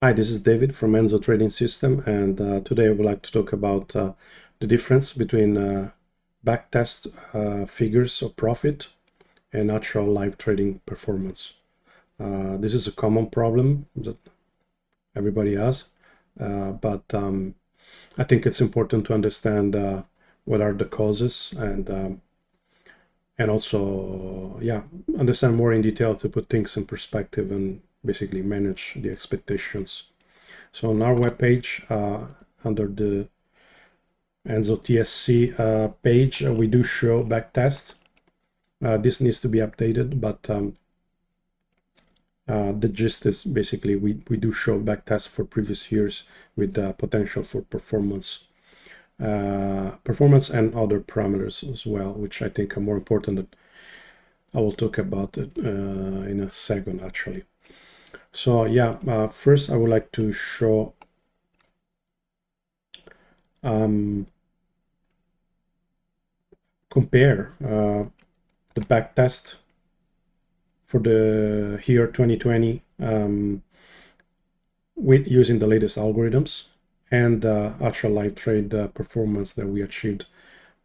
Hi, this is David from Enzo Trading System, and today I would like to talk about the difference between backtest figures of profit and actual live trading performance. This is a common problem that everybody has, but I think it's important to understand what are the causes and also, yeah, understand more in detail to put things in perspective and basically manage the expectations. So on our webpage, under the Enzo TSC page, we do show backtest. This needs to be updated, but the gist is basically we do show backtest for previous years with potential for performance and other parameters as well, which I think are more important. That I will talk about it in a second, actually. So yeah, first I would like to show compare the backtest for the year 2020 with using the latest algorithms and actual live trade performance that we achieved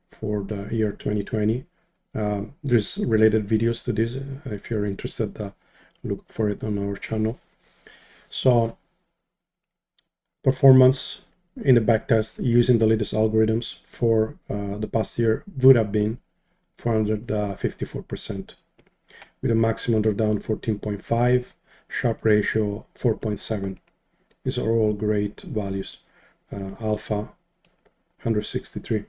for the year 2020. There's related videos to this if you're interested. Look for it on our channel. So performance in the backtest using the latest algorithms for the past year would have been 454%, with a maximum drawdown 14.5, Sharpe ratio 4.7. These are all great values. Alpha 163.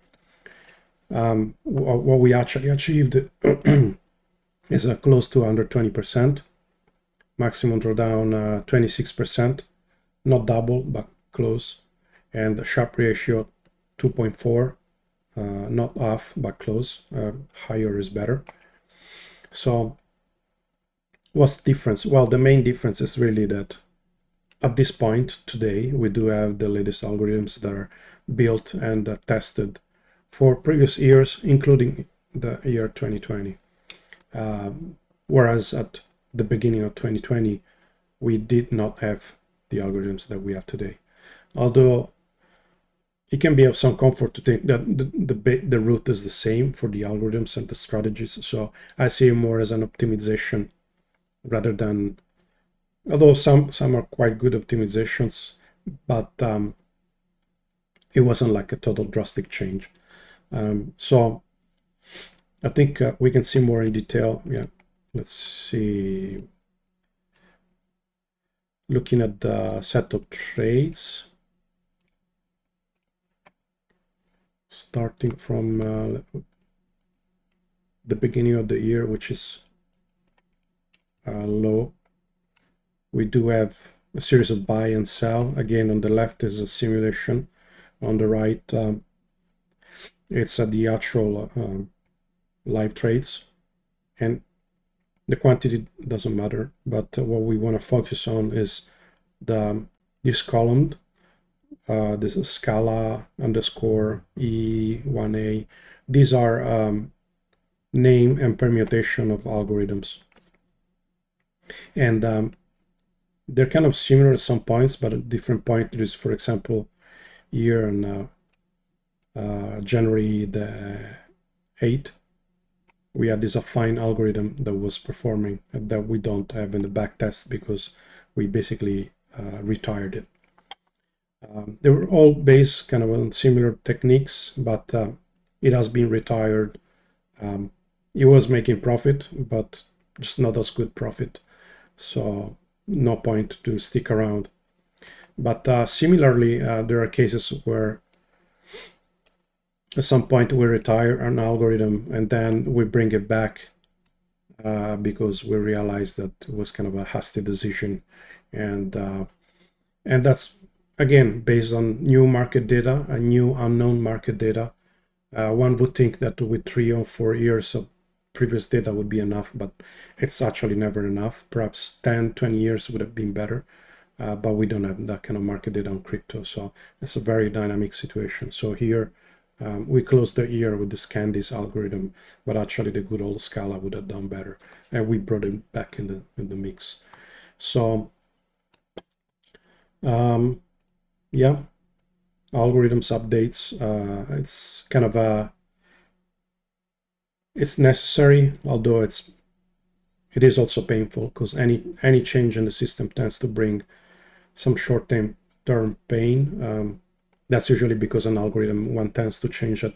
What we actually achieved is a close to under 20%, maximum drawdown 26%, not double but close, and the Sharpe ratio 2.4, not off but close. Higher is better. So what's the difference? Well, the main difference is really that at this point today, we do have the latest algorithms that are built and tested for previous years, including the year 2020. Whereas at the beginning of 2020, we did not have the algorithms that we have today. Although it can be of some comfort to think that the route is the same for the algorithms and the strategies. So I see it more as an optimization rather than, although some are quite good optimizations, but it wasn't like a total drastic change. So I think we can see more in detail. Yeah, let's see. Looking at the set of trades, starting from the beginning of the year, which is low. We do have a series of buy and sell. Again, on the left is a simulation. On the right, it's the actual live trades, and the quantity doesn't matter, but what we want to focus on is this column. This is Scala underscore E1A. These are name and permutation of algorithms, and they're kind of similar at some points, but at different points. There is, for example, here on January the 8th, we had this affine algorithm that was performing that we don't have in the backtest because we basically retired it. They were all based kind of on similar techniques, but it has been retired. It was making profit, but just not as good profit. So no point to stick around. But similarly, there are cases where at some point we retire an algorithm and then we bring it back because we realized that it was kind of a hasty decision, and that's again based on new market data, a new unknown market data. One would think that with 3 or 4 years of previous data would be enough, but it's actually never enough. Perhaps 10-20 years would have been better, but we don't have that kind of market data on crypto, so it's a very dynamic situation. So here we closed the year with this Candice algorithm, but actually the good old Scala would have done better, and we brought it back in the mix. So Yeah, algorithms updates. It's kind of it's necessary, although it is also painful, because any change in the system tends to bring some short-term pain. That's usually because an algorithm, one tends to change it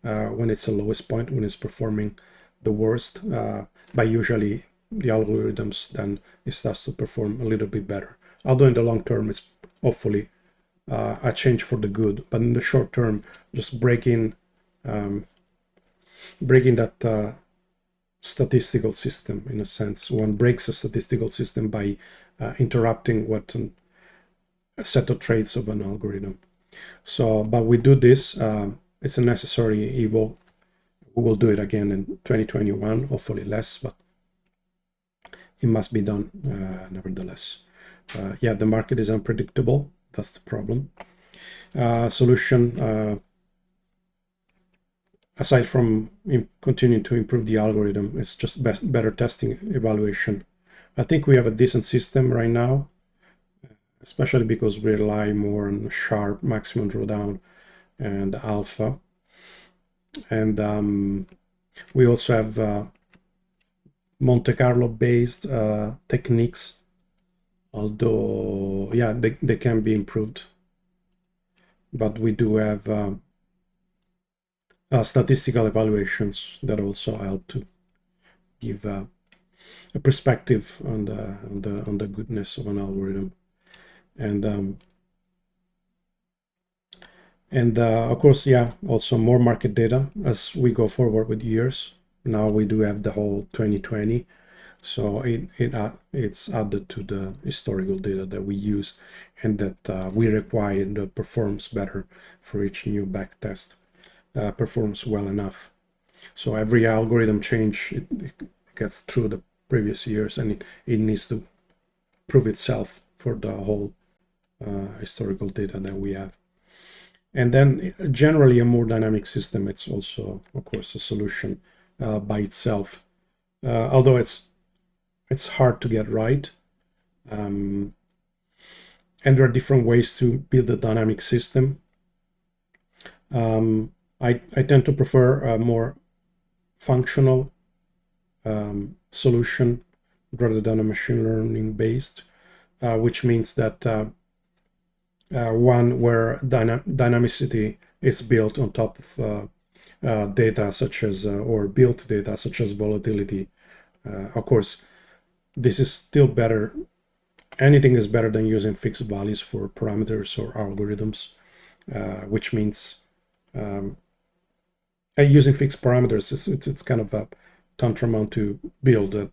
when it's the lowest point, when it's performing the worst. But usually the algorithms then it starts to perform a little bit better. Although in the long term, it's hopefully a change for the good. But in the short term, just breaking that statistical system, in a sense, one breaks a statistical system by interrupting a set of traits of an algorithm. So, but we do this. It's a necessary evil. We will do it again in 2021, hopefully less, but it must be done nevertheless. Yeah, the market is unpredictable. That's the problem. Solution, aside from continuing to improve the algorithm, it's just better testing evaluation. I think we have a decent system right now, especially because we rely more on sharp, maximum drawdown, and alpha. And we also have Monte Carlo based techniques, although yeah, they can be improved. But we do have statistical evaluations that also help to give a perspective on the goodness of an algorithm. And of course, yeah, also more market data as we go forward with years. Now we do have the whole 2020, so it's added to the historical data that we use and that we require that performs better for each new backtest, performs well enough. So every algorithm change, it gets through the previous years, and it needs to prove itself for the whole historical data that we have. And then generally a more dynamic system, it's also, of course, a solution by itself. Although it's hard to get right. And there are different ways to build a dynamic system. I tend to prefer a more functional solution rather than a machine learning based, which means that one where dynamicity is built on top of data such as, or built data such as volatility. Of course, this is still better. Anything is better than using fixed values for parameters or algorithms, which means using fixed parameters, it's kind of a tantamount to build a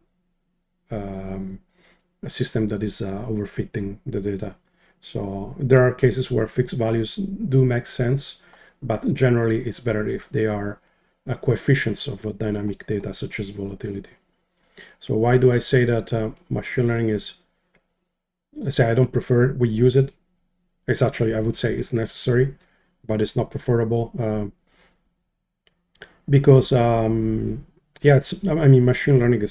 system that is overfitting the data. So there are cases where fixed values do make sense, but generally it's better if they are coefficients of a dynamic data, such as volatility. So why do I say that machine learning is, I say I don't prefer it, we use it. It's actually, I would say it's necessary, but it's not preferable because, yeah, I mean, machine learning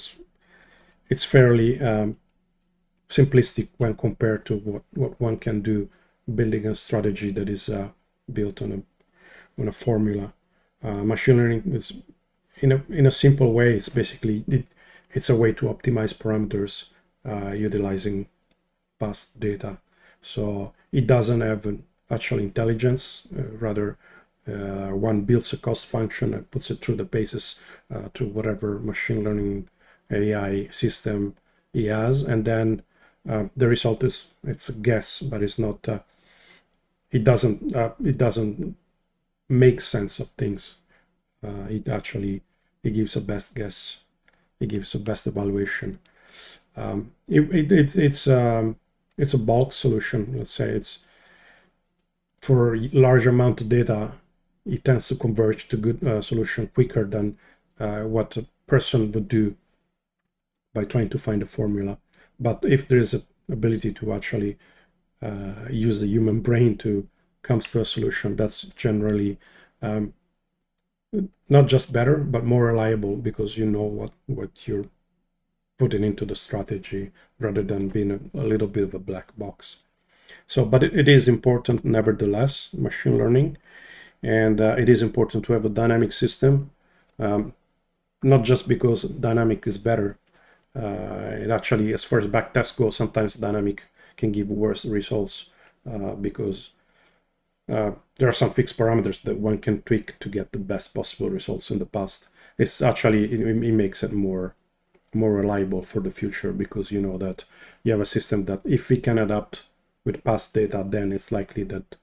it's fairly simplistic when compared to what one can do building a strategy that is built on a formula. Machine learning is, in a simple way, it's basically it's a way to optimize parameters utilizing past data. So it doesn't have an actual intelligence, rather one builds a cost function and puts it through the paces to whatever machine learning AI system he has, and then the result is, it's a guess, but it's not. It doesn't make sense of things. It gives a best guess. It gives a best evaluation. It's a bulk solution. Let's say it's for large amount of data. It tends to converge to good solution quicker than what a person would do by trying to find a formula. But if there is an ability to actually use the human brain to come to a solution, that's generally not just better, but more reliable, because you know what you're putting into the strategy rather than being a little bit of a black box. So, but it is important nevertheless, machine learning, and it is important to have a dynamic system, not just because dynamic is better. It actually, as far as backtest goes, sometimes dynamic can give worse results because there are some fixed parameters that one can tweak to get the best possible results in the past. It's actually, it makes it more reliable for the future, because you know that you have a system that if we can adapt with past data, then it's likely that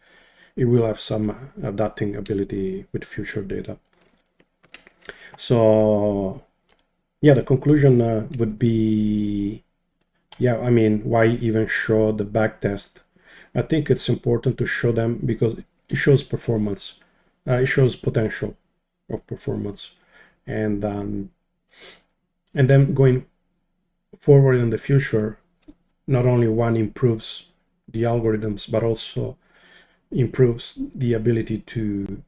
it will have some adapting ability with future data. So yeah, the conclusion would be, yeah, I mean, why even show the backtest? I think it's important to show them because it shows performance. It shows potential of performance, and then going forward in the future, not only one improves the algorithms, but also improves the ability to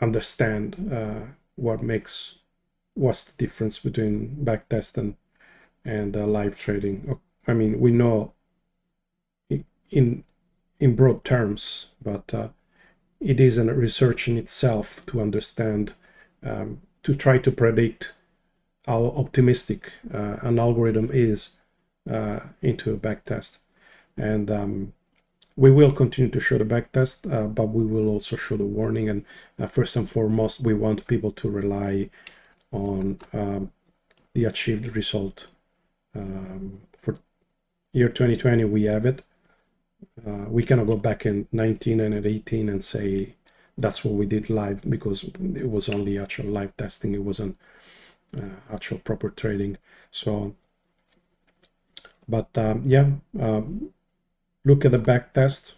understand what's the difference between backtest and live trading. I mean, we know in broad terms, but it is a research in itself to understand, to try to predict how optimistic an algorithm is into a backtest. And we will continue to show the backtest, but we will also show the warning. And first and foremost, we want people to rely on the achieved result. For year 2020, we have it. We cannot go back in 19 and at 18 and say that's what we did live, because it was only actual live testing. It wasn't actual proper trading. So, but yeah, look at the back test.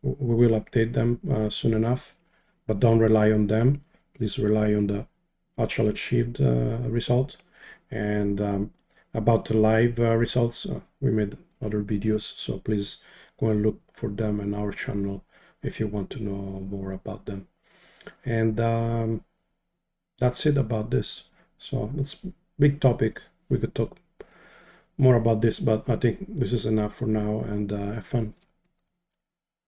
We will update them soon enough, but don't rely on them. Please rely on the actual achieved result. And about the live results, we made other videos, so please go and look for them on our channel if you want to know more about them. And that's it about this. So it's a big topic. We could talk more about this, but I think this is enough for now, and have fun.